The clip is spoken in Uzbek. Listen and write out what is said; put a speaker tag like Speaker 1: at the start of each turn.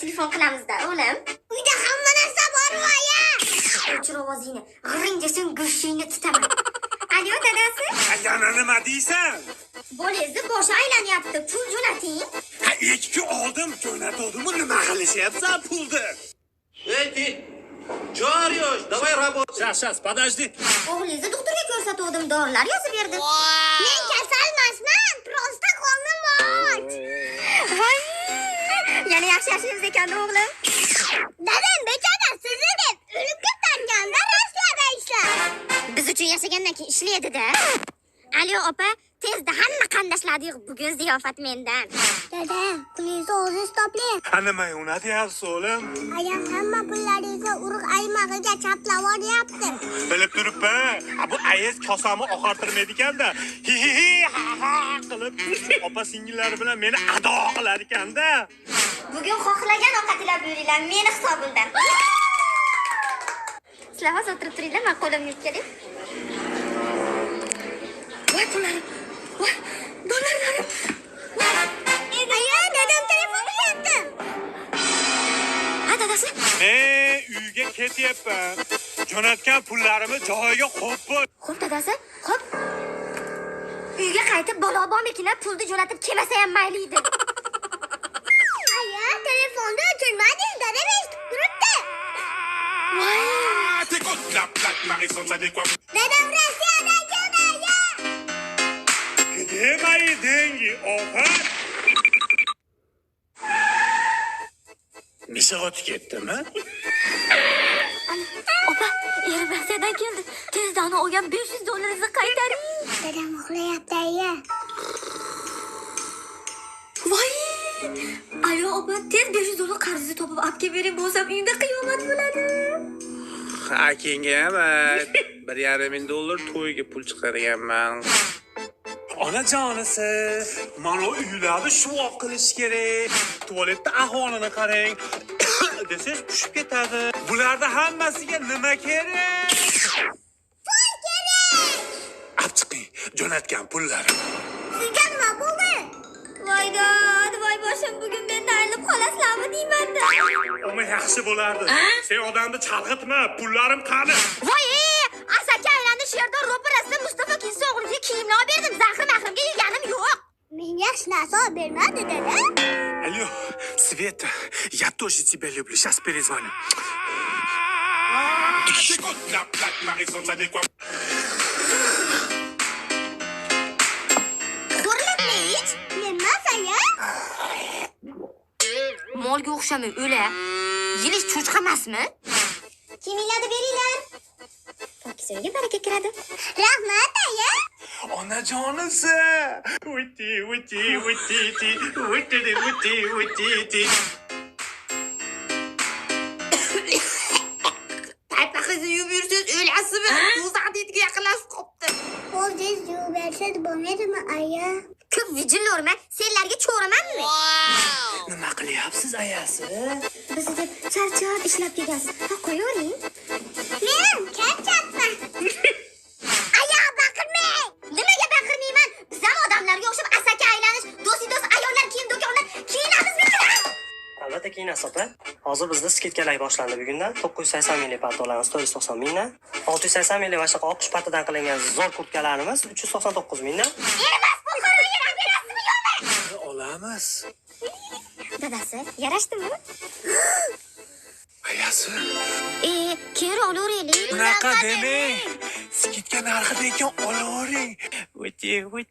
Speaker 1: telefon qilamizda, o'g'lim. Uyda hamma narsa bor voya. O'chir ovozingni. G'iring desang go'shtingni tutaman. Alo, dadasi?
Speaker 2: Yana nima deysan?
Speaker 1: Bolangizni boshi aylanyapti. Pul jo'nating.
Speaker 2: Ha, 2 kun oldin jo'natuvdim, nima qilishyapsan pulni?
Speaker 3: Эй, ты! Чё орёшь? Давай работай.
Speaker 2: Сейчас, подожди.
Speaker 1: O'g'lingizni doktorga ko'rsatuvdim, dorilar yozib berdi. Men kasalmasman, prosta qornim och. Voy! Yana yaxshi yashaymiz ekan, o'g'lim. Dadam bechora sizni deb o'lib ketganda Rossiyada ishlar. Biz uchun yashagandan keyin ishlaydi-da. Alo, opa, tezda hamma qandashlarni bugun ziyofat mendan. Dada, pulingizni o'zingiz toping.
Speaker 2: Ha, nima unatyapsiz o'g'lim?
Speaker 1: Ayam hamma pullaringizni urug' aymog'iga chaplab olyapti.
Speaker 2: Bilib turibman. Bu ayaz kosamni oqartirmaydi ekanda. Hi ha qilib opa singillari bilan meni ado qilar ekanda.
Speaker 1: Bugun xohlagan ovqatinglar buyuringlar, meni hisobimdan. Sizlar hozir o'tirib turinglar, men qo'limni yuvib kelay. Voy pullarim. Voy, dollarlarim. Aya, dadam telefon qilyapti. Ha, dadasi?
Speaker 2: Men uyga ketyapman. Jo'natgan pullarimni joyiga qo'yib qo'y.
Speaker 1: Xo'p, dadasi. Xo'p. Uyga qaytib bola-bomikilar pulni jo'natib kelmasa ham mayli edi. Aya, telefonni o'chirmadingiz, dadam eshitib turibdi. Voy. Dadam Rossiyadagi aya.
Speaker 2: Demay dengi opa. Mishiq o'tib ketdimi?
Speaker 1: Opa, erim Rossiyadan keldi. Tezda uni olgan 500 dollaringizni qaytaring. Dadam uxlayapti, aya. Voy! Alo, opa, tez 500 dollar qarzni topib olib kelib bering, bo'lsam uyda qiyomat bo'ladi.
Speaker 3: Akenga emas. 1,5 ming dollar to'yga pul chiqarganman.
Speaker 2: Onajonisi, mana uylarni shuvoq qilish kerak. Tualetda ahvolini qarang. Desangiz tushib ketadi. Bularda hammasiga nima kerak?
Speaker 1: Pul kerak!
Speaker 2: Olib chiqing, jo'natgan pullarim.
Speaker 1: Sizga nima bo'ldi? Voy dod, voy boshim, bugun mendan ayrilib qolasizlarmi deyman-da.
Speaker 2: Umi yaxshi bo'lardi. Sen odamni chalg'itma, pullarim qani?
Speaker 1: Voy, asaka aylandi sherda ro'parasida Mustafa Kinsi o'g'liga kiyimlar berdim. Zahri-mahrimga yeganim yo'q. Men yaxshi narsa olib bermadi, dada.
Speaker 2: Алло, Света, я тоже тебя люблю. Сейчас перезвоню.
Speaker 1: Ko'rladingiz? Nima saya? Molga o'xshamay o'la. Yilish cho'chqa emasmi? Kiminglarni beringlar. Pokizlarga baraka kiradi. Rahmat, aya.
Speaker 2: Onajonisi. Uti.
Speaker 1: Paypaqingizni yuvib yursangiz o'lasizmi? O'zingizga yaqinlashib qopti. O'zingiz yuvib bersangiz bo'lmaydimi, aya? Ko'p vijillorma, senlarga cho'ramanmi?
Speaker 2: Nima qilyapsiz ayasi?
Speaker 1: Bizni deb charchab ishlab kelgansiz. Ha, qo'yavering. Men charchabman. Aya, baqirmang. Nimaga baqirmayman? Biz ham odamlarga o'xshab asaka aylanish, do'st ayollar kiyim do'konlar kiyinamizmi?
Speaker 4: Albatta kiyinasiz opa. Hozir bizda skidkalar boshlandi bugundan. 980 minglik paltolarimiz 490 mingdan, 680 minglik va shunaqa 60 patadan qilingan zo'r kurtkalarimiz 399 mingdan.
Speaker 1: Emas, bu qo'rg'onga berasizmi yo'qmi?
Speaker 2: Olamiz.
Speaker 1: Dadasi, yarashdimi?
Speaker 2: Ayasi.
Speaker 1: Keyin olaveraylik.
Speaker 2: Bunaqa demang. Skidka narxida ekan olavering.
Speaker 4: O'ti.
Speaker 1: Voy.